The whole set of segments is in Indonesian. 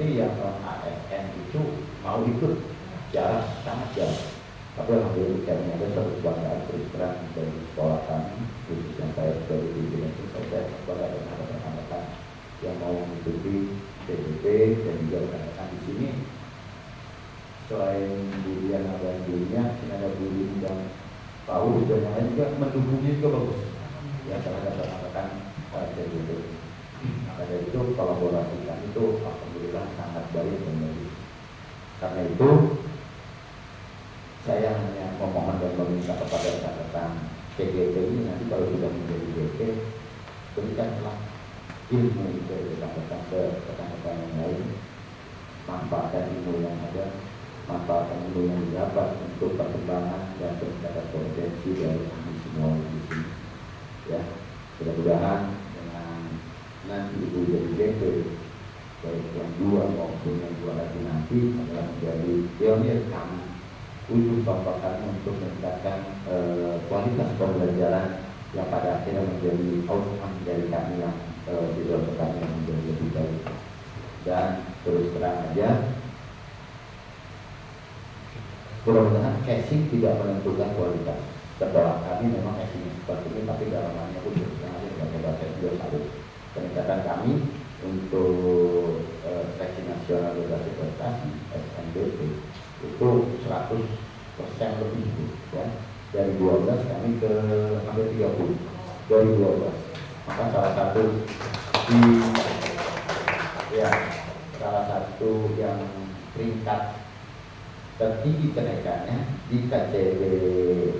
sih yang ASN itu mau ikut, jarang, sangat jarang. Tapi alhamdulillah kami ada satu kebanggaan terus terang dari sekolah kami, khusus yang saya sebagai pimpinan itu saya bangga dengan rekan-rekan yang mau mengikuti PDP dan juga rekan-rekan di sini. Selain bulian ada bulinya, ada bulian dan tahu dan yang lain juga mendukungnya juga bagus. Ya terhadap rekan-rekan PDP. Maka dari itu kolaborasi kami itu alhamdulillah sangat baik dan bagus. Karena itu saya hanya memohon dan meminta kepada rekan-rekan PGP ini nanti kalau sudah menjadi DP, berikanlah ilmu itu rekan-rekan ke rekan-rekan yang lain, manfaatkan ilmu yang ada, manfaatkan ilmu yang didapat untuk perkembangan dan peningkatan kompetensi dari kami semua di sini. Ya, mudah-mudahan dengan nanti ibu jadi DP, baik yang dua maupun yang dua lagi nanti adalah menjadi pionir kami untuk bapak untuk meningkatkan kualitas pembelajaran yang pada akhirnya menjadi outcome dari kami yang tidak kami yang menjadi lebih baik. Dan terus terang aja, mudah-mudahan casing tidak menentukan kualitas. Setelah kami memang casing seperti ini, tapi dalam hal pun terus terang aja sebagai bahasa juga satu peningkatan kami untuk seleksi nasional berbasis prestasi SNBP itu 100% lebih ya. Dari 12 kami ke hampir 30 dari 12. Maka salah satu yang peringkat tertinggi kenaikannya di KCB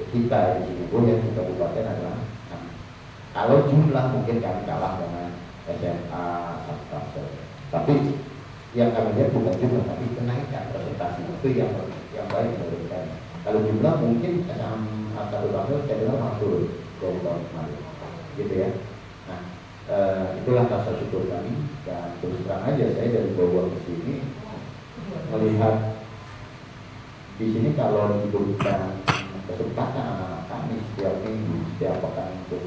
kita di sini yang di kabupaten adalah kami. Kalau jumlah mungkin kami kalah dengan SMA Sabta, tapi yang kami lihat bukan jumlah tapi kenaikan presentasi itu yang baik menurut kami. Kalau jumlah mungkin SMA satu tahun saya bilang masih turun dari tahun kemarin, gitu ya. Nah, itulah rasa syukur kami dan terus terang aja saya dari Bogor ke sini melihat di sini kalau diberikan kesempatan anak-anak kami setiap minggu, setiap pekan untuk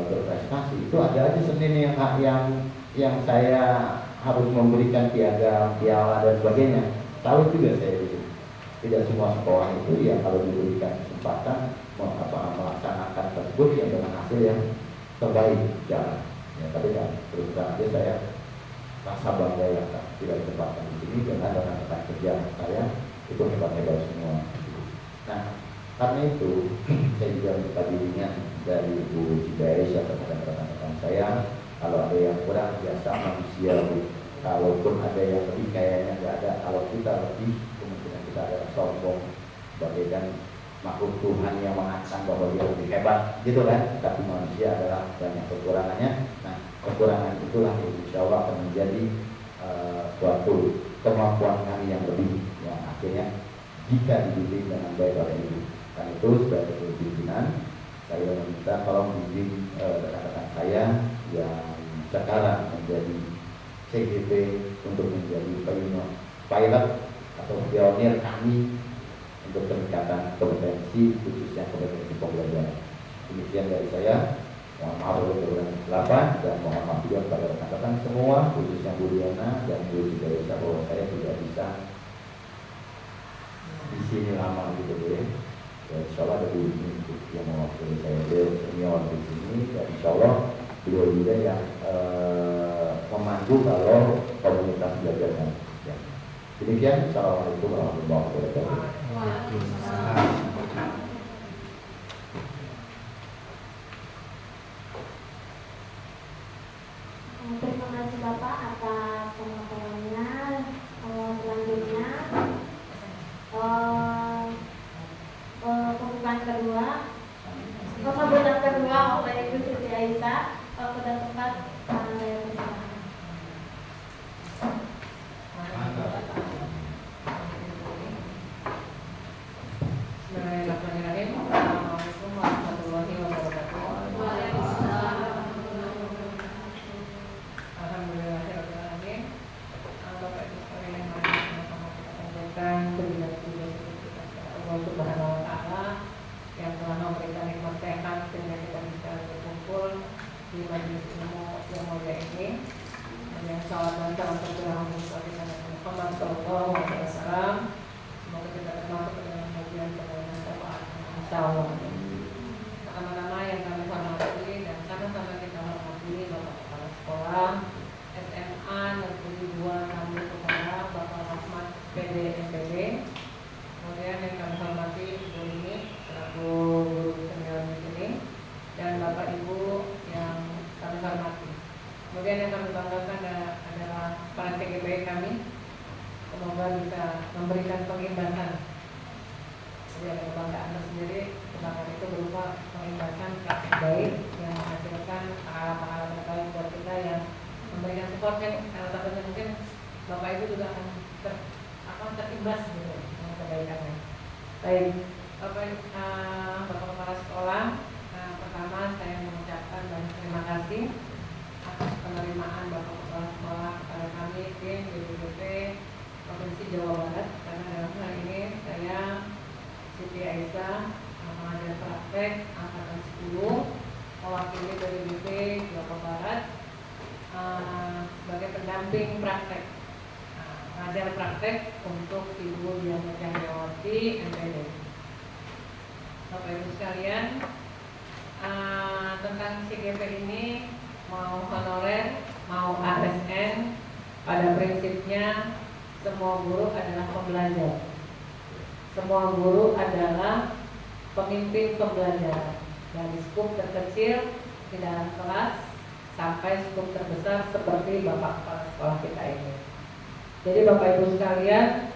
berprestasi, itu ada aja Senin yang saya harus memberikan piagam, piala dan sebagainya. Tahu juga saya di sini. Tidak semua sekolah itu ya kalau diberikan kesempatan melaksanakan tersebut yang dengan hasil yang terbaik jalan. Ya, tapi kan terus terang aja saya rasa bangga yang tidak ditempatkan di sini dengan rekan-rekan kerja saya itu hebat-hebat semua. Nah, karena itu saya juga minta bimbingan dari Ibu Cibaes atau rekan-rekan saya. Kalau ada yang kurang biasa manusiawi, kalaupun ada yang lebih kayaknya nggak ada. Kalau kita lebih kemungkinan kita ada sombong bagaikan makhluk Tuhan yang mengatakan bahwa dia lebih hebat, gitu kan? Tapi manusia adalah banyak kekurangannya. Nah, kekurangan itulah yang insya Allah akan menjadi suatu kemampuan kami yang lebih, yang akhirnya jika dibimbing dengan baik oleh Ibu. Karena itu sebagai pimpinan saya meminta tolong bimbing rekan-rekan saya yang sekarang menjadi CGP untuk menjadi pilot atau pionir kami untuk peningkatan kompetensi khususnya kompetensi pembelajaran. Demikian dari saya. Mohon maaf kalau kekurangan dan mohon maaf juga kepada rekan-rekan semua khususnya Bu Diana dan Bu Cibaes bahwa saya tidak bisa di sini lama gitu ya. Ya, insya Allah ada Bu yang mewakili saya, beliau senior di sini dan insya Allah beliau juga yang memandu kalau komunitas belajarnya. Ya. Demikian, assalamualaikum warahmatullahi wabarakatuh. Terima kasih Bapak atas pemaparannya. Selanjutnya pembukaan kedua, sambutan kedua oleh Ibu Siti Aisyah. Sudah tepat saya persilakan. calon. Pertama-tama yang kami hormati dan sama-sama kita hormati Bapak Kepala Sekolah SMA Negeri 2 Ngambil Utara, Bapak Rahmat PD MPD. Kemudian yang kami hormati Ibu ini selaku guru senior di sini, dan Bapak Ibu yang kami hormati. Kemudian yang kami banggakan adalah para TGP kami. Semoga bisa memberikan pengimbangan. Jadi ada kebanggaan tersendiri. Kebanggaan itu berupa pengimbangan praktik baik yang menghasilkan pahala-pahala terbaik buat kita yang memberikan supportnya. Salah satunya mungkin Bapak Ibu juga akan terimbas gitu dengan kebaikannya. Baik, Bapak Kepala Sekolah, pertama saya mengucapkan banyak terima kasih atas penerimaan Bapak Kepala Sekolah kepada kami tim BPDP Provinsi Jawa Barat, karena dalam hal ini saya Siti Aisyah, pengajar praktek angkatan 10, mewakili BPDP Jawa Barat sebagai pendamping praktek, pengajar praktek untuk Ibu Diana Cahyawati MPD. Bapak Ibu sekalian, tentang CGP ini mau honorer, mau ASN, pada prinsipnya semua guru adalah pembelajar. Semua guru adalah pemimpin pembelajaran, dari skup terkecil di dalam kelas sampai skup terbesar seperti Bapak Kepala Sekolah kita ini. Jadi Bapak Ibu sekalian,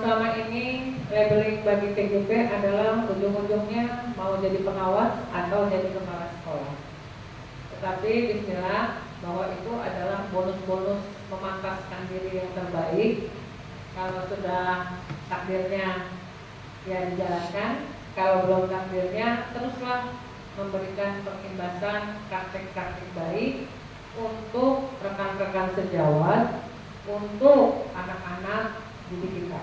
selama ini labeling bagi TGP adalah ujung-ujungnya mau jadi pengawas atau jadi kepala sekolah. Tetapi bismillah, bahwa itu adalah bonus-bonus memantaskan diri yang terbaik. Kalau sudah takdirnya ya dijalankan, kalau belum takdirnya teruslah memberikan pengimbasan praktik-praktik baik untuk rekan-rekan sejawat, untuk anak-anak didik kita.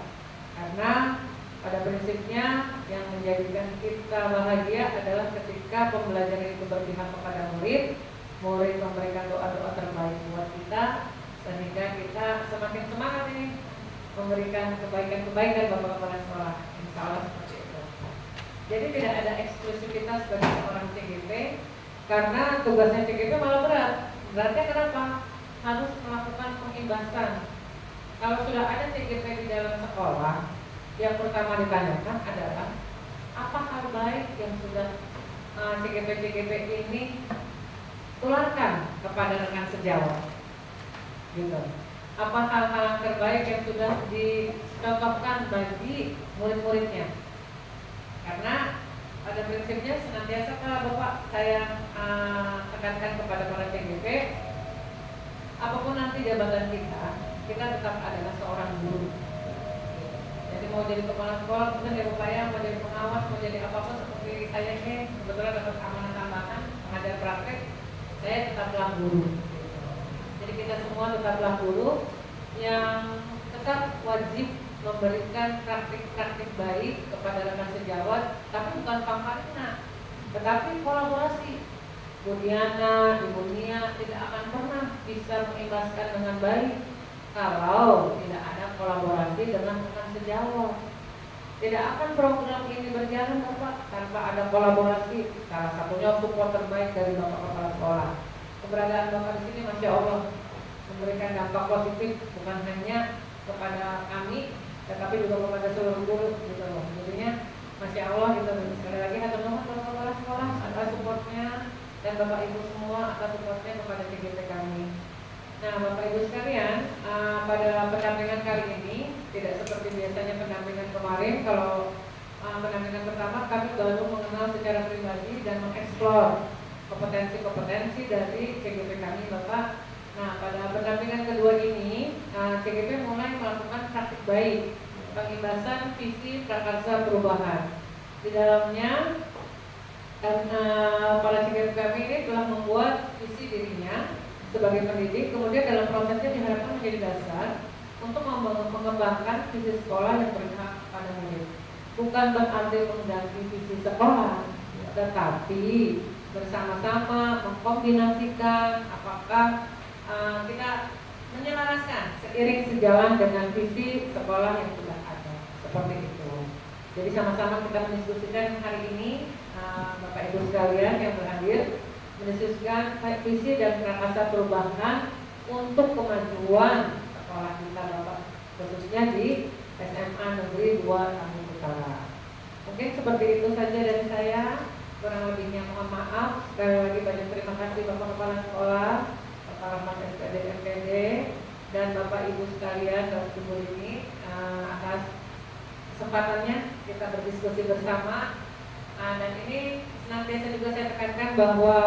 Karena pada prinsipnya yang menjadikan kita bahagia adalah ketika pembelajaran itu berpihak kepada murid, murid memberikan doa-doa terbaik buat kita, sehingga kita semakin semangat ini memberikan kebaikan-kebaikan Bapak Kepala Sekolah. Insya Allah seperti itu. Jadi tidak ada eksklusivitas bagi seorang CGP, karena tugasnya CGP malah berat. Beratnya kenapa? Harus melakukan pengimbasan. Kalau sudah ada CGP di dalam sekolah, yang pertama ditanyakan adalah apa hal baik yang sudah CGP ini tularkan kepada rekan sejawat, gitu. Apa hal-hal terbaik yang sudah dicontohkan bagi murid-muridnya? Karena pada prinsipnya senantiasa kalau Bapak saya tekankan kepada para CGP, apapun nanti jabatan kita tetap adalah seorang guru. Jadi mau jadi kepala sekolah, mungkin ya upaya mau jadi pengawas, mau jadi apapun seperti saya ini kebetulan dapat amanah tambahan pengajar praktek, saya tetaplah guru. Jadi kita semua tetaplah guru yang tetap wajib memberikan praktik-praktik baik kepada rekan sejawat, tapi bukan pamrina, tetapi kolaborasi. Bu Diana, Ibu Nia tidak akan pernah bisa mengimbaskan dengan baik kalau tidak ada kolaborasi dengan rekan sejawat. Tidak akan program ini berjalan Bapak tanpa ada kolaborasi. Salah satunya support terbaik dari Bapak Kepala Sekolah. Keberadaan Bapak di sini, Masya Allah, memberikan dampak positif bukan hanya kepada kami, tetapi juga kepada seluruh guru, gitu loh. Jadinya Masya Allah, gitu. Sekali lagi hatur nuhun Bapak Kepala Sekolah atas supportnya, dan Bapak Ibu semua atas supportnya kepada CGP kami. Nah, Bapak Ibu sekalian, pada pendampingan kali ini tidak seperti biasanya pendampingan kemarin. Kalau pendampingan pertama kami baru mengenal secara pribadi dan mengeksplor kompetensi-kompetensi dari CGP kami, Bapak. Nah, pada pendampingan kedua ini, CGP mulai melakukan praktik baik, pengimbasan visi prakarsa perubahan. Di dalamnya, para CGP kami ini telah membuat visi dirinya sebagai pendidik, kemudian dalam prosesnya diharapkan menjadi dasar untuk mengembangkan visi sekolah yang berpihak pada murid. Bukan berarti mengganti visi sekolah, tetapi bersama-sama mengkombinasikan apakah kita menyelaraskan seiring sejalan dengan visi sekolah yang sudah ada, seperti itu. Jadi sama-sama kita mendiskusikan hari ini, Bapak Ibu sekalian yang berhadir, mendiskusikan visi dan prakarsa perubahan untuk kemajuan sekolah kita Bapak, khususnya di SMA Negeri 2 Lampung Utara. Mungkin seperti itu saja dari saya. Kurang lebihnya mohon maaf. Sekali lagi banyak terima kasih Bapak Kepala Sekolah, Bapak Rahmat SPD MPD, dan Bapak Ibu sekalian dalam kubur ini atas kesempatannya kita berdiskusi bersama. Dan ini senantiasa juga saya tekankan bahwa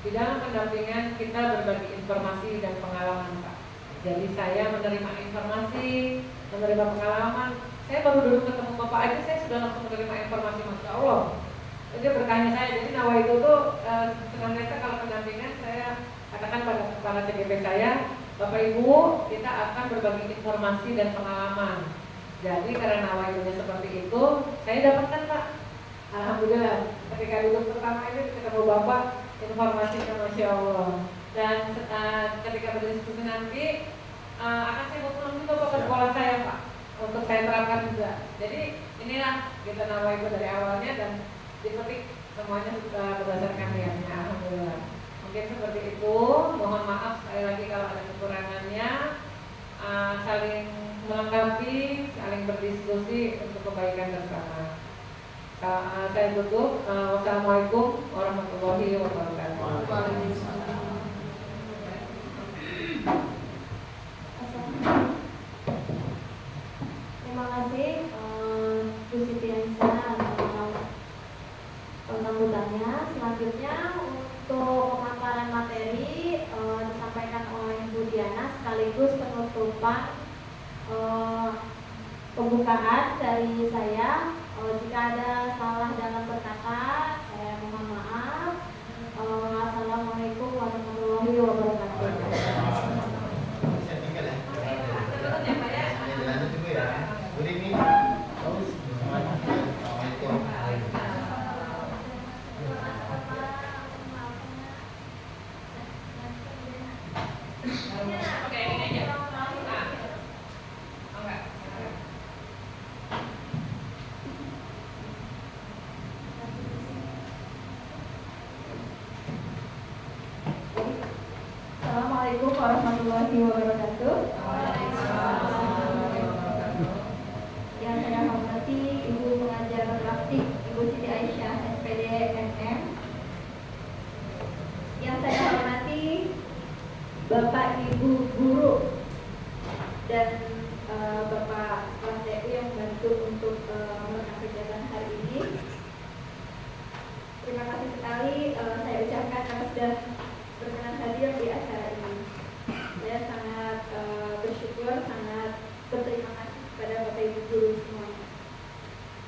di dalam pendampingan kita berbagi informasi dan pengalaman Pak. Jadi saya menerima informasi, menerima pengalaman. Saya baru dulu ketemu Bapak aja saya sudah langsung menerima informasi, Masya Allah. Jadi berkahnya saya, jadi Nawa itu tuh senantiasa kalau pendampingan saya katakan pada kepala CGP saya, Bapak Ibu kita akan berbagi informasi dan pengalaman. Jadi karena Nawa itu seperti itu, saya dapatkan Pak. Alhamdulillah ketika duduk pertama ini ketemu Bapak, informasinya Masya Allah. Dan ketika berdiskusi nanti akan saya pulang juga Bapak ke sekolah saya Pak, untuk saya terapkan juga. Jadi inilah kita Nawa itu dari awalnya dan dipetik semuanya berdasarkan niatnya. Alhamdulillah. Mungkin seperti itu. Mohon maaf sekali lagi kalau ada kekurangannya. Saling melengkapi, saling berdiskusi untuk kebaikan bersama. Saya tutup. Wassalamualaikum warahmatullahi wabarakatuh. Terima kasih Bu Siti Aisyah sambutannya. Selanjutnya untuk pemaparan materi disampaikan oleh Bu Diana sekaligus penutupan pembukaan dari saya. Jika ada salah dalam berkata, saya mohon maaf. Assalamualaikum warahmatullahi wabarakatuh. Saya tinggal ya. Dilanjut dulu ya. Good evening. Assalamualaikum. Assalamualaikum warahmatullahi wabarakatuh. Yang saya hormati Ibu Pengajar Praktik Ibu Siti Aisyah SPD MM. Yang saya hormati Bapak Ibu guru dan Bapak kelas TU yang membantu untuk melakukan kegiatan hari ini. Terima kasih sekali saya ucapkan karena sudah berkenan hadir di acara ini. Saya sangat bersyukur, sangat berterima kasih kepada Bapak Ibu guru semuanya.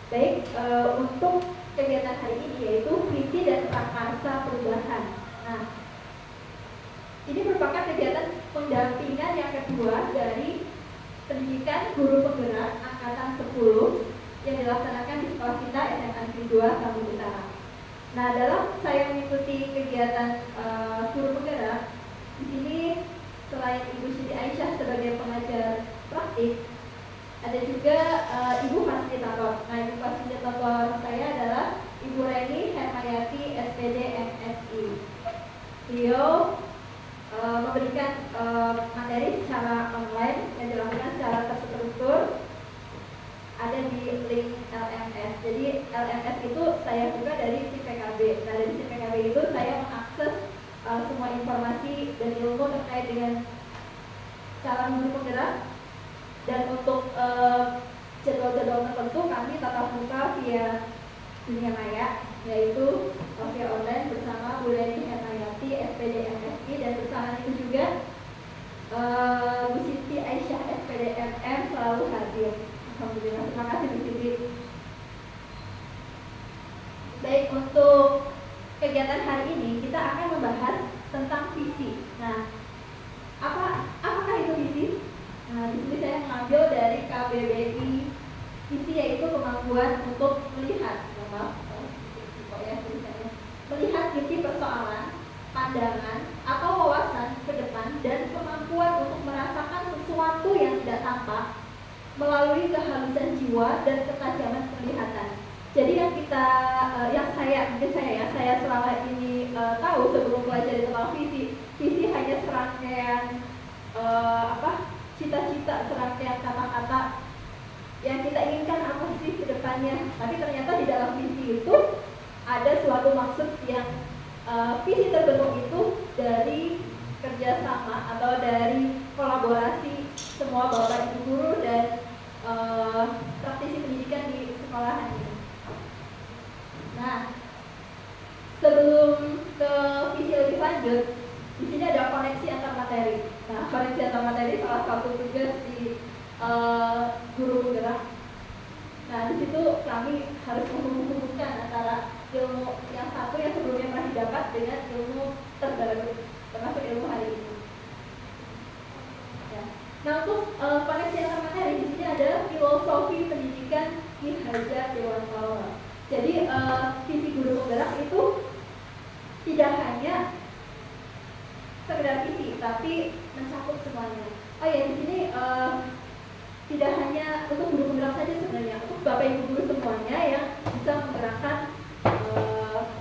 Baik, untuk kegiatan hari ini yaitu visi dan prakarsa perubahan. Nah, ini merupakan kegiatan pendampingan yang kedua dari pendidikan guru penggerak angkatan 10 yang dilaksanakan di sekolah kita SMA Negeri 2 Lampung Utara. Nah, dalam saya mengikuti kegiatan guru penggerak, di sini selain Ibu Siti Aisyah sebagai pengajar praktik, ada juga Ibu fasilitator. Nah, Ibu fasilitator saya adalah Ibu Reni Hermayati SPD MSI. Beliau memberikan materi secara online yang dilakukan secara terstruktur, ada di link LMS. Jadi LMS itu saya buka dari si PKB. Nah, dari si PKB itu saya mengakses semua informasi dan ilmu terkait dengan cara guru penggerak. Dan untuk jadwal-jadwal tertentu kami tatap muka via dunia maya, yaitu via online bersama Bu Leni Hermayati SPD MSI, dan bersama itu juga Bu Siti Aisyah SPD MM selalu hadir. Alhamdulillah, terima kasih Bu Siti. Baik, untuk kegiatan hari ini kita akan membahas tentang visi. Nah, apakah itu visi? Nah, di sini saya mengambil dari KBBI. Visi yaitu kemampuan untuk melihat, melihat visi persoalan, pandangan atau wawasan ke depan, dan kemampuan untuk merasakan sesuatu yang tidak tampak melalui kehalusan jiwa jiwa dan ketajaman penglihatan. Jadi yang kita, saya selama ini tahu sebelum belajar tentang visi hanya serangkaian cita-cita, serangkaian kata-kata yang kita inginkan apa sih ke depannya. Tapi ternyata di dalam visi itu ada suatu maksud yang visi terbentuk itu dari kerjasama atau dari kolaborasi semua bapak ibu guru dan praktisi pendidikan di sekolahan ini. Nah, sebelum ke visi lebih lanjut, di sini ada koneksi antar materi. Nah, koneksi antar materi salah satu tugas di guru penggerak. Nah, di situ kami harus menghubungkan antara ilmu yang satu yang sebelumnya pernah didapat dengan ilmu terbaru, termasuk ilmu hari ini. Ya. Nah, untuk koneksi antar materi di sini ada filosofi pendidikan Ki Hajar Dewantara. Jadi visi guru penggerak itu tidak hanya sekedar visi, tapi mencakup semuanya. Oh ya, di sini tidak hanya untuk guru penggerak saja sebenarnya, untuk bapak ibu guru semuanya yang bisa menggerakkan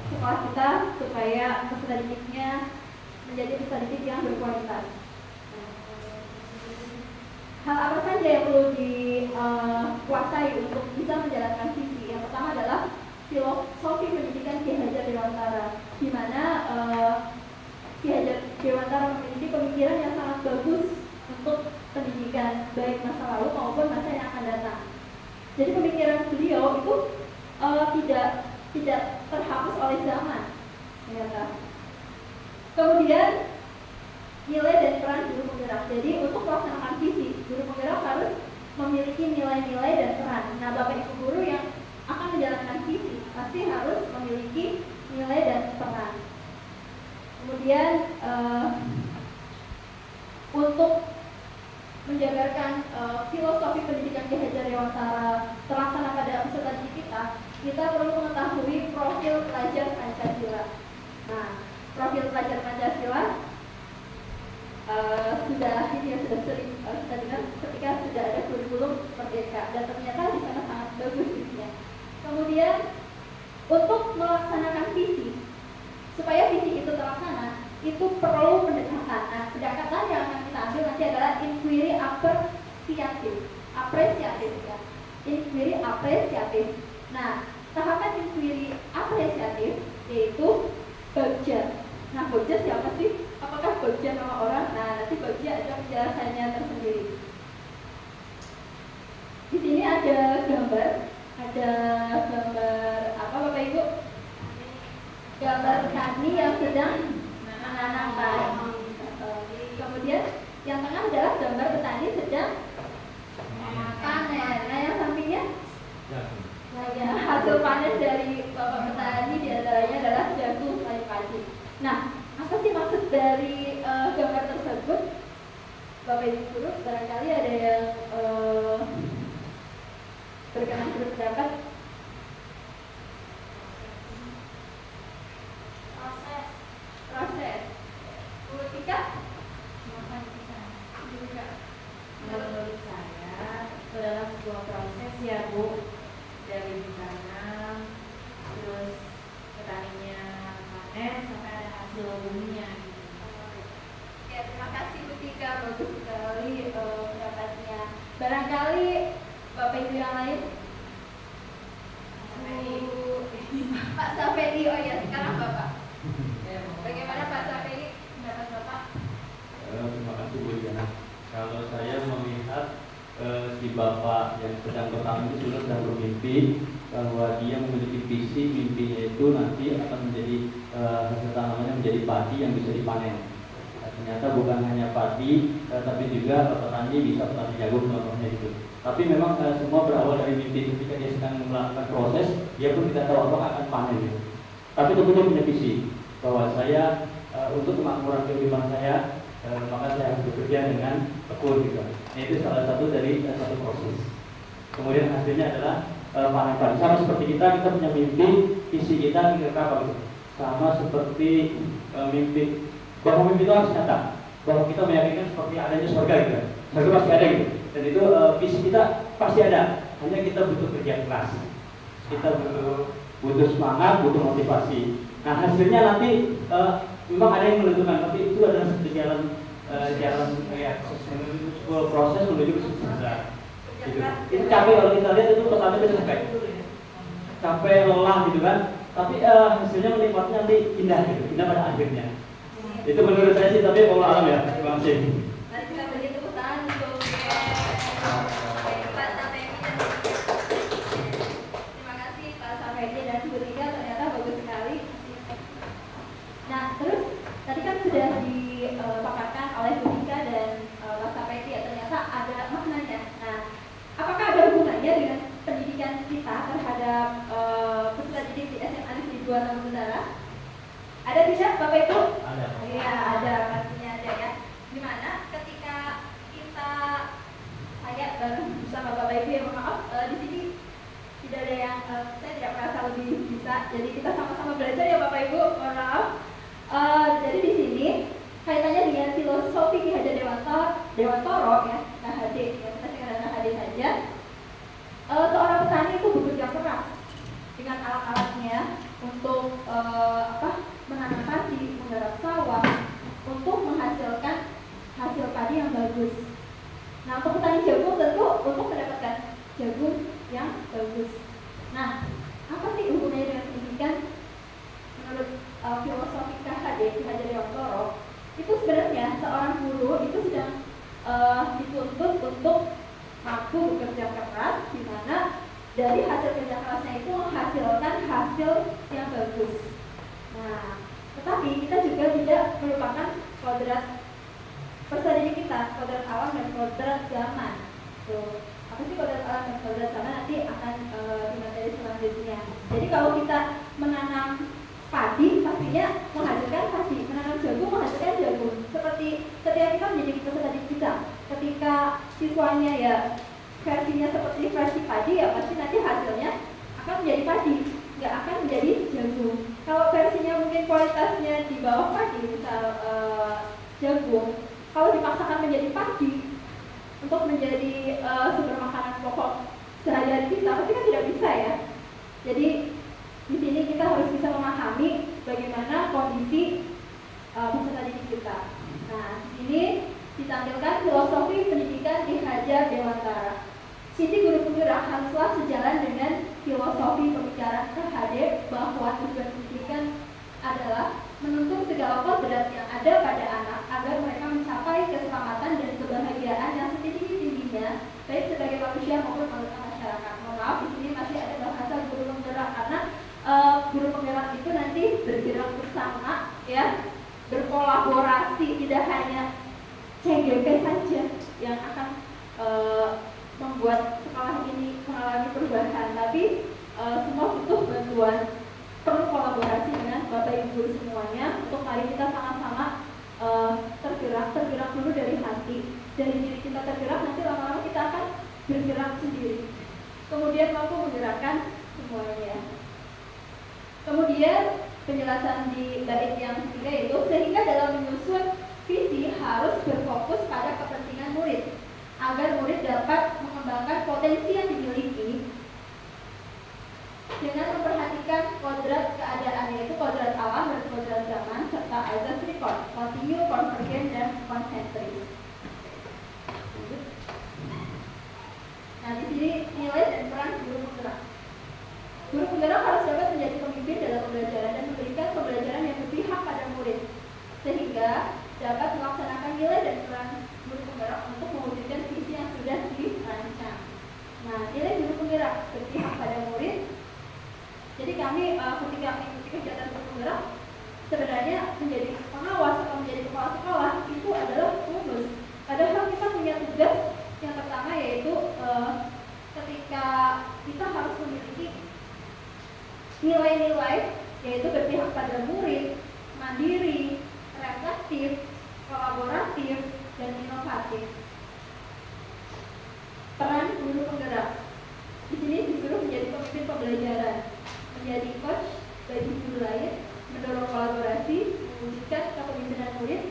sekolah kita supaya peserta didiknya menjadi peserta didik yang berkualitas. Hal apa saja yang perlu dikuasai untuk bisa menjalankan visi? Yang pertama adalah filosofi pendidikan Ki Hajar Dewantara, di mana Ki Hajar Dewantara memiliki pemikiran yang sangat bagus untuk pendidikan baik masa lalu maupun masa yang akan datang. Jadi pemikiran beliau itu tidak terhapus oleh zaman, ternyata. Kemudian nilai dan peran guru penggerak. Jadi untuk melaksanakan visi, guru penggerak harus memiliki nilai-nilai dan peran. Nah, bapak ibu guru yang akan menjalankan visi pasti harus memiliki nilai dan peran. Kemudian untuk menjabarkan filosofi pendidikan Ki Hajar Dewantara terlaksana pada peserta didik kita perlu mengetahui profil pelajar Pancasila. Nah, profil pelajar Pancasila sudah sering kita dengar ketika sudah ada kurikulum merdeka, dan ternyata di sana sangat bagus visinya. Kemudian untuk melaksanakan visi, supaya visi itu terlaksana, itu perlu pendekatan. Nah, pendekatan yang akan kita ambil nanti adalah inquiry apresiatif ya. Inquiry apresiatif. Nah, tahapan inquiry apresiatif yaitu Bagja. Nah, Bagja siapa sih? Apakah Bagja nama orang? Nah, nanti Bagja ada penjelasannya tersendiri. Di sini ada gambar apa Bapak Ibu? Gambar tani yang sedang menanam padi. Kemudian yang tengah adalah gambar petani sedang panen. Nah, yang sampingnya hasil panen dari bapak petani diantaranya adalah jagung padi. Nah, apa sih maksud dari gambar tersebut? Bapak Ibu guru, barangkali ada yang berkenan berpendapat. Proses. Menurut Tika? Menurut saya itu adalah sebuah proses ya Bu, dari ditanam terus petaninya panen sampai ada hasil buminya. Ya, terima kasih Bu Tika, bagus sekali pendapatnya. Barangkali Bapak Ibu yang lain? Pak Safedi, oh ya sekarang Bapak. Bagaimana Pak Safedi pendapat Bapak? Terima kasih Bu Diana. Kalau saya melihat si bapak yang sedang bertamu itu sudah sedang bermimpi bahwa dia memiliki visi, mimpinya itu nanti akan menjadi hasil tanamannya menjadi padi yang bisa dipanen. Ternyata bukan hanya padi, tapi juga petani bisa petani jagung contohnya gitu. Tapi memang semua berawal dari mimpi. Ketika dia sedang melakukan proses, dia pun tidak tahu apakah akan panen gitu. Tapi tentu dia punya visi bahwa saya untuk kemakmuran kehidupan saya, maka saya harus bekerja dengan tekun gitu. Nah, itu salah satu dari satu proses. Kemudian hasilnya adalah panen padi. Sama seperti kita punya mimpi, visi kita kira-kira apa gitu. Sama seperti mimpi, bahwa mimpi itu harus nyata, bahwa kita meyakinkan seperti adanya surga gitu. Surga pasti ada gitu. Dan itu visi kita pasti ada. hanya kita butuh kerja keras, kita butuh semangat, butuh motivasi. Nah hasilnya nanti memang ada yang menentukan, tapi itu adalah satu jalan sebuah proses menuju ke sukses. Gitu. Itu capek kalau kita lihat itu pertama kita capek lelah gitu kan, tapi hasilnya menikmatnya nanti indah gitu, indah pada akhirnya. Itu menurut saya sih, tapi Allah alam ya. Terima kasih. Mari kita beri tepuk tangan untuk Pak Safedi dan terima kasih Pak Safedi dan Bu Tika, ternyata bagus sekali. Nah, terus tadi kan sudah dipaparkan oleh Bu Tika dan Pak Safedi ya, ternyata ada maknanya. Nah, apakah ada hubungannya dengan pendidikan kita terhadap peserta didik di SMA Negeri 2 Taman Utara? Ada tidak Bapak Ibu? Ada. Iya, ada, pastinya ada ya. Dimana ketika saya bersama Bapak Ibu yang maaf di sini tidak ada yang saya tidak merasa lebih bisa. Jadi kita sama-sama belajar ya Bapak Ibu. Mohon maaf. Jadi di sini kaitannya dengan filosofi Ki Hajar Dewantoro ya, KHD. Ya, kita singkat KHD saja. Seorang petani itu bekerja keras dengan alat-alatnya untuk menanam padi, menggarap sawah, untuk menghasilkan hasil padi yang bagus. Nah, untuk petani jagung tentu untuk mendapatkan jagung yang bagus. Nah, apa sih hubungannya dengan pendidikan? Menurut filosofi KHD, Ki Hajar Dewantoro, itu sebenarnya seorang guru itu sedang dituntut untuk mampu bekerja keras, di mana dari hasil kerja kerasnya itu menghasilkan hasil yang bagus. Nah, tetapi kita juga tidak melupakan kodrat peserta didik kita, kodrat alam dan kodrat zaman. Tuh, apa sih kodrat alam dan kodrat zaman nanti akan di materi selanjutnya. Jadi kalau kita menanam padi, pastinya menghasilkan padi, menanam jagung menghasilkan jagung. Seperti ketika kita menjadi peserta didik kita, ketika siswanya ya versinya seperti versi padi, ya pasti nanti hasilnya akan menjadi padi, nggak akan menjadi jagung. Kalau versinya mungkin kualitasnya di bawah padi, misal jagung, kalau dipaksakan menjadi padi untuk menjadi sumber makanan pokok sehari-hari kita, pasti kan tidak bisa ya. Jadi di sini kita harus bisa memahami bagaimana kondisi peserta didik kita. Nah, di sini ditampilkan filosofi pendidikan Ki Hajar Dewantara. Sisi guru penggerak haruslah sejalan dengan filosofi pembicaraan KHD bahwa tujuan pendidikan adalah menuntun segala kodrat yang ada pada anak agar mereka mencapai keselamatan dan kebahagiaan yang setinggi-tingginya, baik sebagai manusia maupun anggota masyarakat. Mohon maaf, di sini masih ada bahasa guru penggerak karena guru penggerak itu nanti bergerak bersama, ya, berkolaborasi, tidak hanya CGP saja yang akan membuat sekolah ini mengalami perubahan, tapi semua butuh bantuan, perlu kolaborasi dengan Bapak Ibu guru semuanya untuk mari kita sama-sama tergerak dulu dari hati, dari diri kita tergerak, nanti lama-lama kita akan bergerak sendiri, kemudian mampu menggerakkan semuanya. Kemudian penjelasan di bait yang ketiga itu sehingga dalam menyusun visi harus berfokus pada kepentingan murid agar murid dapat mengembangkan potensi yang dimiliki dengan memperhatikan kodrat keadaan, yaitu kodrat alam dan kodrat zaman serta azas record, kontinu, konvergen, dan konsentris. Nah, di sini nilai dan peran guru penggerak. Guru penggerak harus dapat menjadi pemimpin dalam pembelajaran dan memberikan pembelajaran yang berpihak pada murid, sehingga dapat melaksanakan nilai dan peran guru penggerak untuk mewujudkan visi yang sudah dirancang. Nah, nilai guru penggerak berpihak pada murid. Jadi kami ketika mengikuti kegiatan guru penggerak, sebenarnya menjadi pengawas atau menjadi kepala sekolah itu adalah bonus. Padahal kita punya tugas yang pertama, yaitu ketika kita harus memiliki nilai-nilai, yaitu berpihak pada murid, mandiri, reflektif, kolaboratif, dan inovatif. Peran guru penggerak di sini disuruh menjadi pemimpin pembelajaran, menjadi coach bagi guru lain, mendorong kolaborasi, mewujudkan kepemimpinan murid,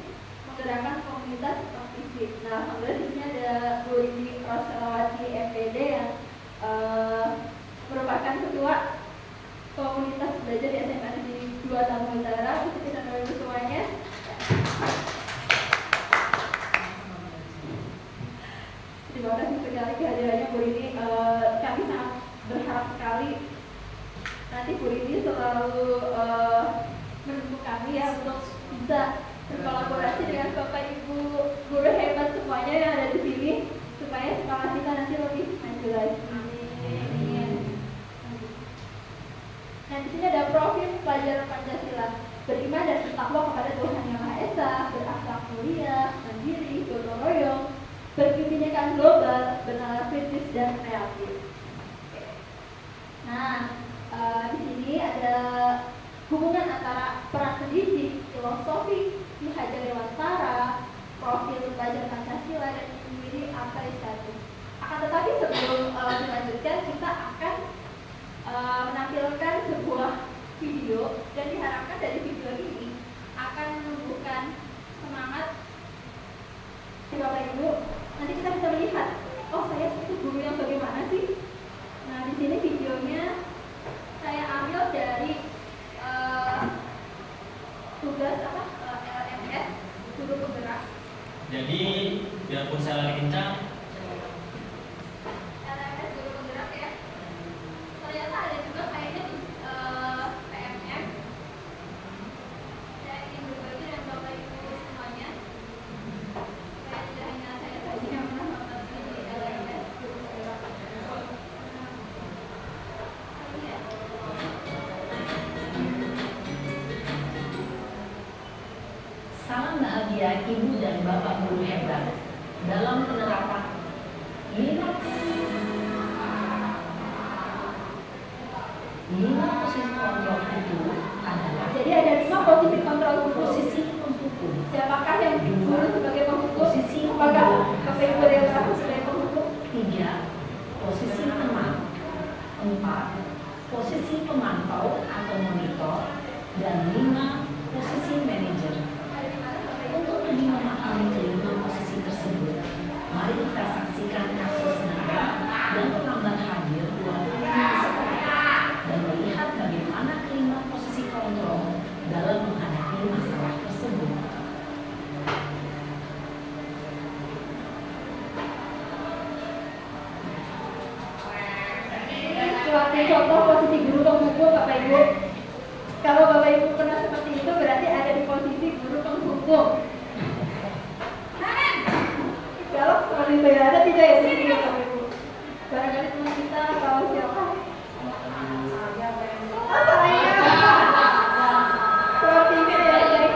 menggerakkan komunitas aktivis. Nah, alhamdulillah di sini ada Bu Indi Roselawati MPD yang merupakan ketua komunitas belajar di SMA di 2 Tamu Utara. Bisa kita tahu semuanya. Terima kasih sekali kehadirannya Bu Rini. Kami sangat berharap sekali nanti Bu Rini selalu mendukung kami ya untuk bisa berkolaborasi dengan Bapak Ibu guru hebat semuanya yang ada di sini supaya sekolah kita nanti lebih maju lagi. Nah, di sini ada profil pelajar Pancasila: beriman dan bertakwa kepada Tuhan Yang Maha Esa, berakhlak mulia, mandiri, gotong royong, berkebinekaan global, bernalar kritis dan kreatif. Nah, di sini ada hubungan antara peran pendidik, filosofi, Ki Hajar Dewantara, profil pelajar Pancasila dan sendiri apa itu. Akan tetapi sebelum dilanjutkan, kita akan menampilkan sebuah video dan diharapkan dari video ini akan menumbuhkan semangat di Bapak Ibu. Nanti kita bisa melihat, oh saya itu guru yang bagaimana sih? Nah, di sini videonya saya ambil dari tugas LMS guru penggerak. Jadi biarpun saya lari kencang, LMS guru penggerak ya. Ternyata ada juga kayaknya di PMM. Saya ingin berbagi dengan Bapak Ibu semuanya. Saya tidak hanya saya saja yang pernah mengikuti di LMS guru penggerak. Salam bahagia Ibu dan Bapak guru hebat dalam penerapan 5 posisi kontrol itu adalah. Jadi ada 5 posisi kontrol hukum. Posisi penghukum. Siapakah yang guru sebagai penghukum? Posisi apakah Bapak Ibu yang merasa sebagai penghukum? 3. Posisi teman. 4. Posisi pemantau atau monitor. Dan 5. Posisi manajer. Untuk lebih memahami kelima posisi tersebut, mari kita saksikan kasus nyata dan penambahan hadir 25 sekolah dan melihat bagaimana kelima posisi kontrol dalam menghadapi masalah tersebut. Suatu contoh posisi guru penghukum Bapak Ibu. Kalau Bapak Ibu pernah seperti itu berarti ada di posisi guru penghukum. Kalau seperti itu ya, ada tidak ya sini Bapak Ibu? Barangkali teman kita tahu siapa? Oh, saya. Seperti ini ya, guys.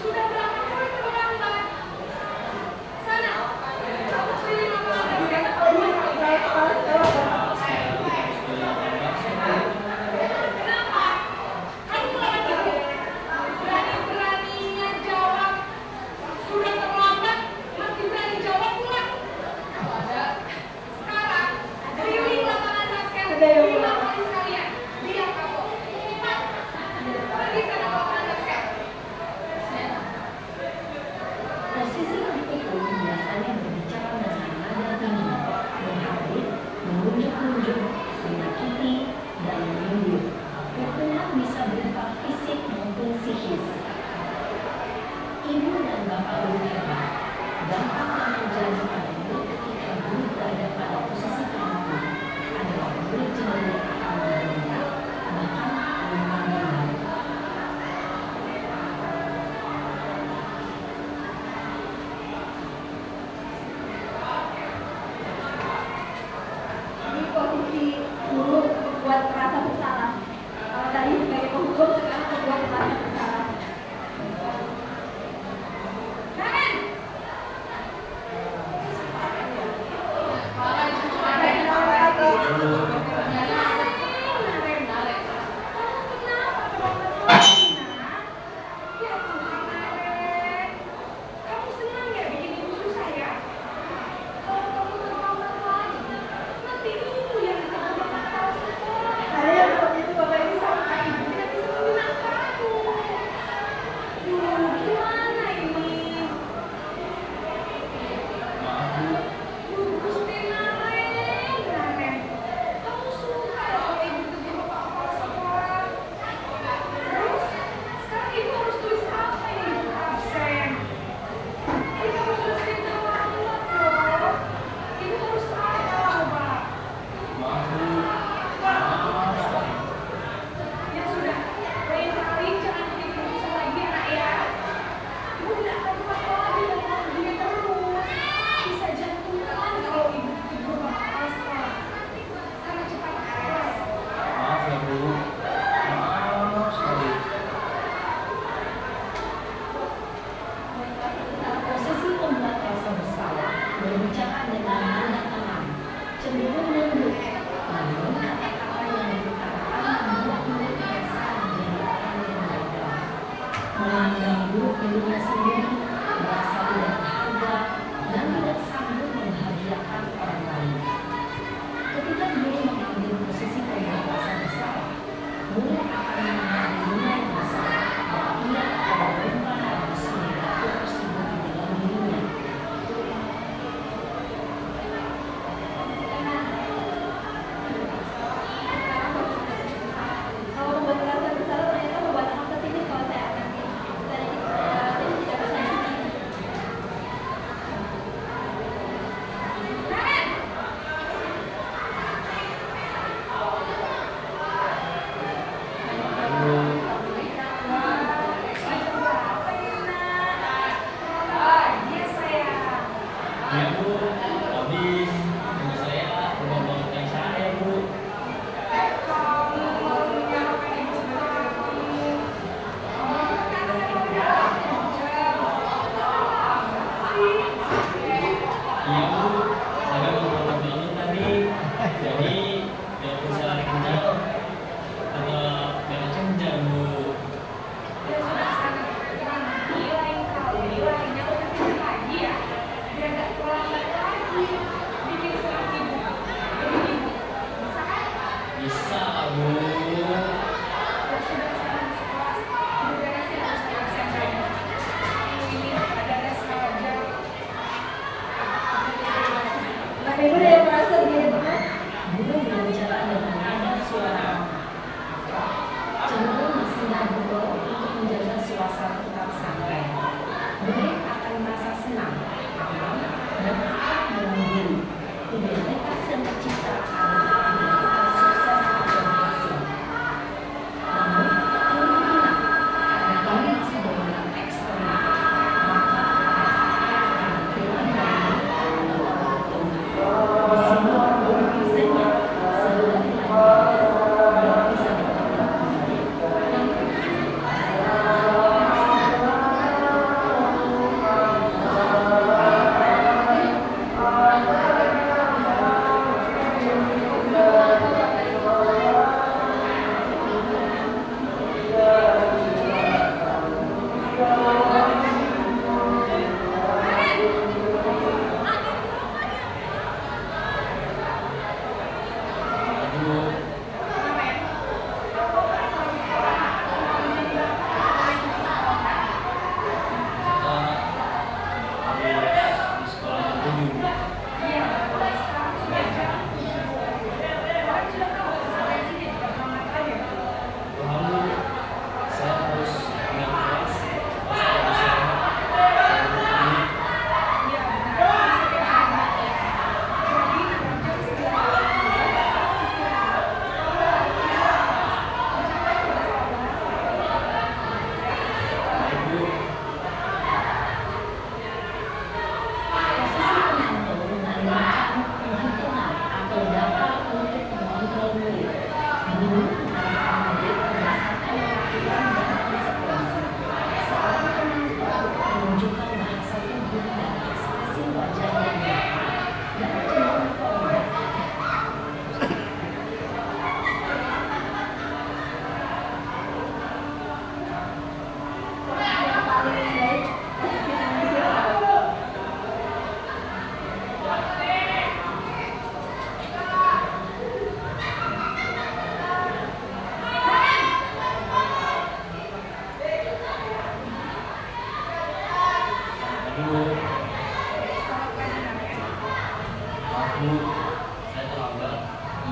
Sudah berapa kali terlambat? Sana. Iya Bu, habis ibu saya bawa utang saya Bu. Iya Bu, saya mau berangkat dulu tadi. Jadi biarpun saya lari kencang, tetap jangan kencang Bu. Bisa Bu. Bapak Ibu yang merasa diri Guru berbicara dengan nada suara cenderung bersinar-bergol untuk menjaga suasana tetap santai. Murid akan merasa senang, aman, dan akan mengguru. Identitas yang tercipta adalah identitas sukses atau berhasil. Namun, perlu diingat, karena ini masih dominan eksternal, maka penampilan dari adalah bertemu. Di sini, lukisannya sebenarnya tidak bisa dikatakan. Yang penting Di sekolah tertuju. Lalu saya harus ingat keras posisi penentu menandakan penghitungan atau data untuk mengontrol murid. Guru mengarahkan murid berdasarkan peraturan dan konsekuensi. Seorang penentu menunjukkan bahasa tubuh dan ekspresi wajah yang nyata dan cenderung formal. yang paling baik Aduh, maaf Bu, saya terlambat.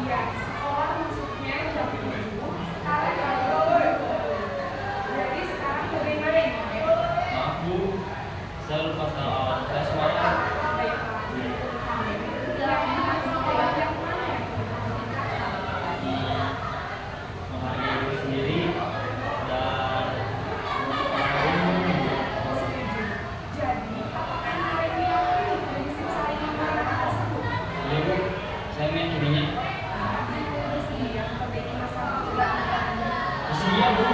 Iya, sekolah masuknya jam 7, sekarang jam 2. Jadi sekarang bagaimana ini? Maaf Bu, saya lupa salah awal saya semalam. Baiklah. Silakan sekolah yang mana ya? Menghargai diri sendiri dan untuk orang lain. Setuju. Jadi, apakah kalian meyakini prinsip saling menghargai tersebut? Iya Bu, saya meyakininya. Meski yang memperbaiki masalah keluarga. Iya Bu.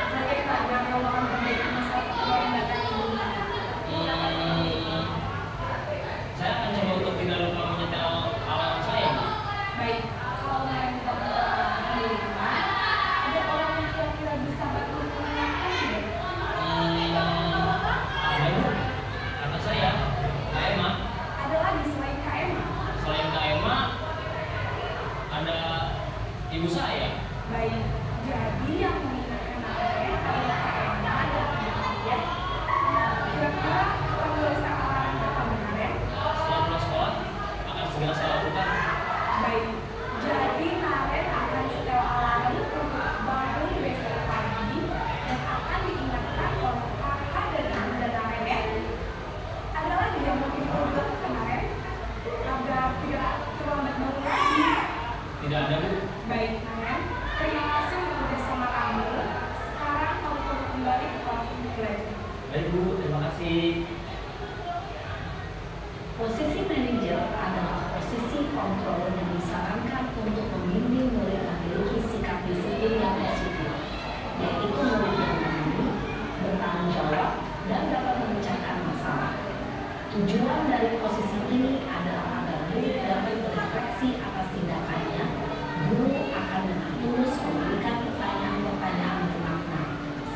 Bagaimana kalau memperbaiki masalah keluarga ibu? Saya akan coba untuk tidak lupa menyetel alarm saya Bu. Baik, kalau kalian tidak melakukan di rumah, ada orang yang kira-kira bisa bantu mengingatkannya. Ada Bu, kata saya, Kak Emma. Ada lagi selain Kak Emma. Selain Kak Emma, ada ibu saya. Baik, jadi yang mengingatkan kalian adalah Kak Emma dan Ibu ya. Kira-kira pemeriksaan alarm apa benar ya? Setelah pulang sekolah, akan segera saya lakukan. Baik, jadi Naren akan setel alarm untuk bangun besok pagi dan akan diingatkan oleh kakak dan ibunda Naren ya. Ada lagi yang mungkin perlu dilakukan Naren agar tidak terlambat bangun lagi. Tidak ada Bu. Baik Naren, terima kasih untuk bersama kamu. Sekarang kamu perlu kembali ke kelas untuk belajar. Baik Bu, terima kasih. Posisi controller yang disarankan untuk membimbing murid memiliki sikap disiplin yang positif, yaitu murid yang mandiri, bertanggung jawab, dan dapat memecahkan masalah. Tujuan dari posisi ini adalah agar murid dapat berefleksi atas tindakannya. Guru akan dengan tulus memberikan pertanyaan-pertanyaan bermakna,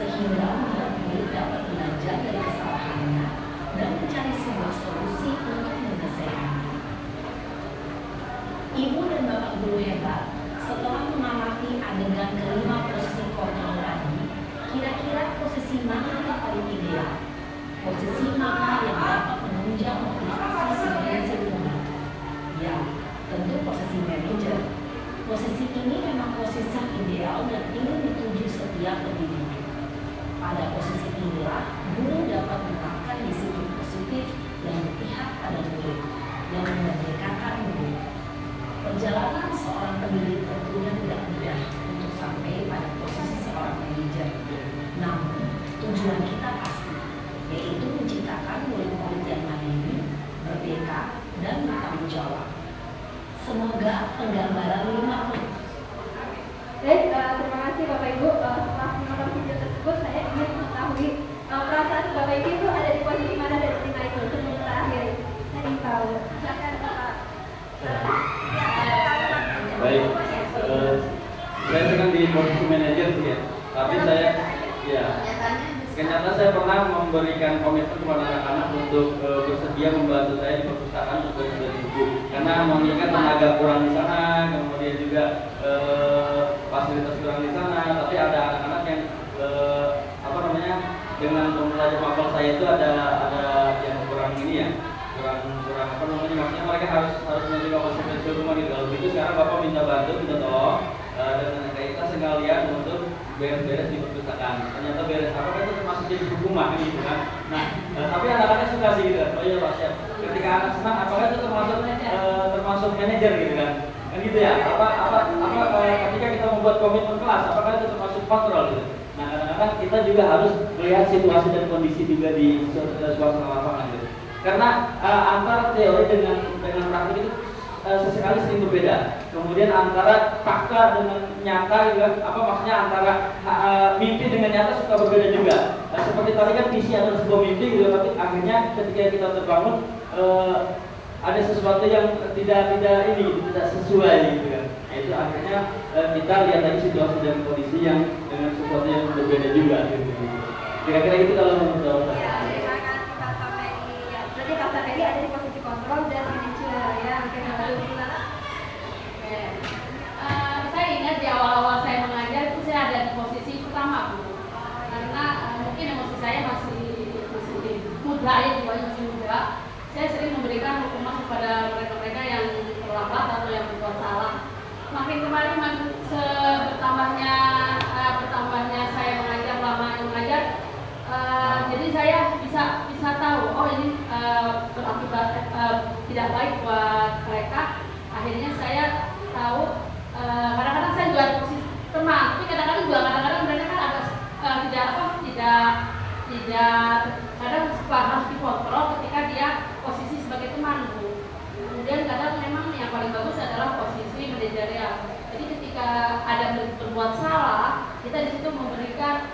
sehingga murid dapat belajar dari kesalahannya dan mencari sebuah solusi untuk menyelesaikannya. Ibu dan bapak guru hebat, setelah mengamati adegan kelima posisi kontrol tadi, kira-kira posisi mana yang paling ideal? Posisi mana yang dapat menunjang motivasi sebagai sempurna? Ya, tentu posisi manajer. Posisi ini memang posisi ideal dan ingin dituju setiap pendidik. Pada posisi inilah, guru dapat menerapkan disiplin positif yang berpihak pada murid, yang memerdekakan murid. Perjalanan seorang pendidik tentunya tidak mudah untuk sampai pada posisi seorang manajer. Namun, tujuan kita pasti, yaitu menciptakan murid-murid yang mandiri, merdeka, dan bertanggung jawab. Semoga penggambaran 5 Baik, terima kasih Bapak Ibu. Setelah menonton video tersebut, saya ingin mengetahui perasaan Bapak Ibu itu ada di posisi mana dari 5 itu sebelum kita akhiri. Saya ingin tahu. Silakan Bapak. Baik, saya sedang di posisi manajer sih ya. Tapi saya, ya, kenyataan saya pernah memberikan komitmen kepada anak-anak untuk bersedia membantu saya di perpustakaan untuk mencari buku. Karena mengingat tenaga kurang di sana, kemudian juga fasilitas kurang di sana. Tapi ada anak-anak yang dengan pembelajaran mapel saya itu ada yang kurang ini ya. Maksudnya mereka harus menerima konsekuensi rumah gitu. Kalau begitu sekarang Bapak minta tolong dengan kita sekalian untuk beres-beres di perpustakaan. Ternyata beres apa kan itu termasuk jadi hukuman gitu kan. Nah, tapi anak-anaknya suka sih gitu. Oh iya Pak siap. Ketika anak senang apakah itu termasuk manajer gitu kan. Kan gitu ya. Ketika kita membuat komitmen kelas apakah itu termasuk kontrol gitu. Nah, kadang-kadang kita juga harus melihat situasi dan kondisi juga di suasana lapangan gitu. Karena antara teori dengan praktik itu sesekali sering berbeda. Kemudian antara fakta dengan nyata juga, maksudnya antara mimpi dengan nyata suka berbeda juga. Seperti tadi kan visi adalah sebuah mimpi gitu, tapi akhirnya ketika kita terbangun ada sesuatu yang tidak sesuai gitu kan. Itu akhirnya kita lihat lagi situasi dan kondisi yang dengan sesuatu yang berbeda juga gitu. Kira-kira itu kalau menurut saya. Berarti Kak Safeli ada di posisi kontrol dan manajer ya, mungkin harus saya ingat di awal-awal saya mengajar itu saya ada di posisi pertama Bu. Karena mungkin emosi saya masih muda ya, jiwanya masih muda. Saya sering memberikan hukuman kepada mereka-mereka yang terlambat atau yang berbuat salah. Makin kemarin bertambahnya saya mengajar, lama mengajar. Jadi saya bisa tahu, oh ini berakibat tidak baik buat mereka. Akhirnya saya tahu, kadang-kadang saya juga posisi teman, tapi kadang-kadang mereka kan agak tidak kadang harus dikontrol ketika dia posisi sebagai teman Bu. Kemudian kadang memang yang paling bagus adalah posisi manajerial. Jadi ketika ada berbuat salah, kita di situ memberikan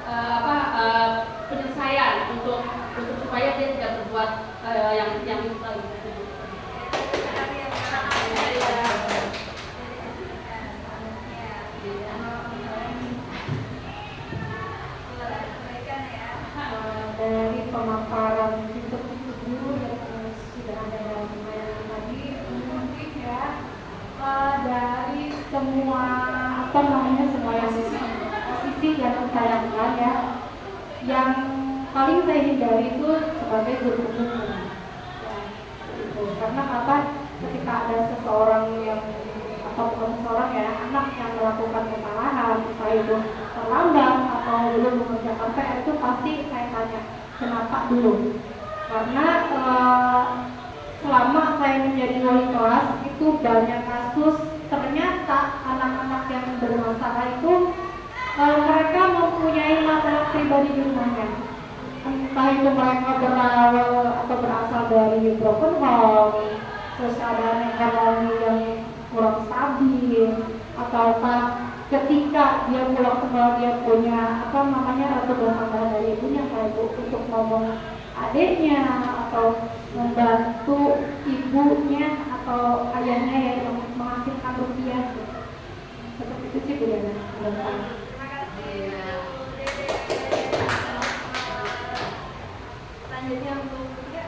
penyelesaian untuk supaya dia tidak berbuat yang itu lagi. Dari pemaparan pintu-pintu guru yang sudah ada dalam yang tadi, mungkin ya dari semua posisi yang ditayangkan ya, yang paling saya hindari itu sebagai guru buku. Karena apa? Ketika ada seseorang yang anak yang melakukan kesalahan, entah itu terlambat atau belum mengerjakan PR, itu pasti saya tanya kenapa dulu. Karena selama saya menjadi wali kelas itu banyak kasus ternyata anak-anak yang bermasalah itu mereka mempunyai masalah pribadi di rumahnya. Entah itu mereka berawal atau berasal dari broken home, terus ada ekonomi yang ataukah ketika dia pulang sekolah dia punya tugas tambahan dari ibunya kayak Bu untuk ngomong adiknya atau membantu ibunya atau ayahnya yang menghasilkan rupiah gitu. Seperti itu sih Bu Yana. Terima kasih Bu Dede. Selanjutnya untuk Buya.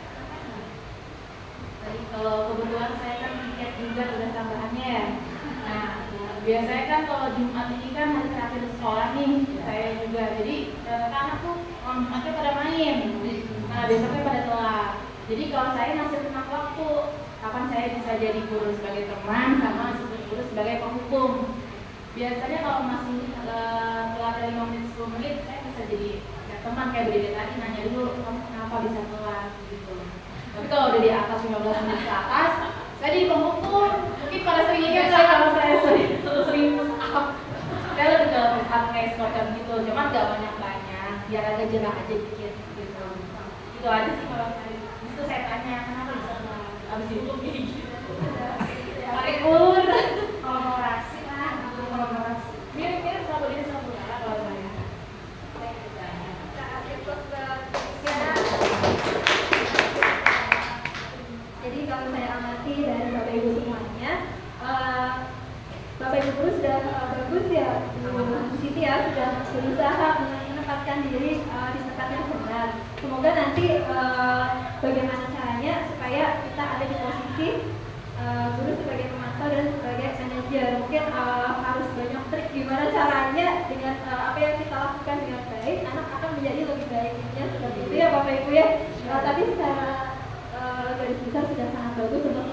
Jadi kalau kebetulan saya kan tiket juga tugas tambahannya ya. Nah, biasanya kan kalau Jumat ini kan hari terakhir sekolah nih, saya juga. Jadi anak tuh Jumatnya pada main. Nah, besoknya pada telat. Jadi kalau saya masih tengah waktu, kapan saya bisa jadi guru sebagai teman sama guru sebagai penghukum. Biasanya kalau masih telat dari 5 menit 10 menit, saya bisa jadi teman kayak beda tadi nanya dulu kamu kenapa bisa telat gitu. Tapi kalau udah di atas 15 menit ke atas, saya jadi penghukum. Mungkin pada sering ingat lah kalau saya sering push up. Saya lebih ke push up kayak semacam gitu, cuman gak banyak-banyak, biar agak jerah aja dikit gitu. Itu aja sih kalau saya. Itu saya tanya kenapa bisa telat. Abis itu kayak gitu. Pakai ulur, kolaborasi lah, kolaborasi. Mirip-mirip sama dia sama Bu Lala kalau saya. Jadi kalau saya amati dari Bapak Ibu semuanya, Bapak Ibu guru sudah bagus ya, Bu Siti ya sudah berusaha menempatkan diri di tempat yang benar. Semoga nanti bagaimana caranya supaya kita ada di posisi guru sebagai pemantau dan sebagai manajer. Mungkin harus banyak trik gimana caranya dengan apa yang kita lakukan dengan baik, anak akan menjadi lebih baik. Seperti itu ya Bapak Ibu ya. Tapi secara garis besar sudah sangat bagus untuk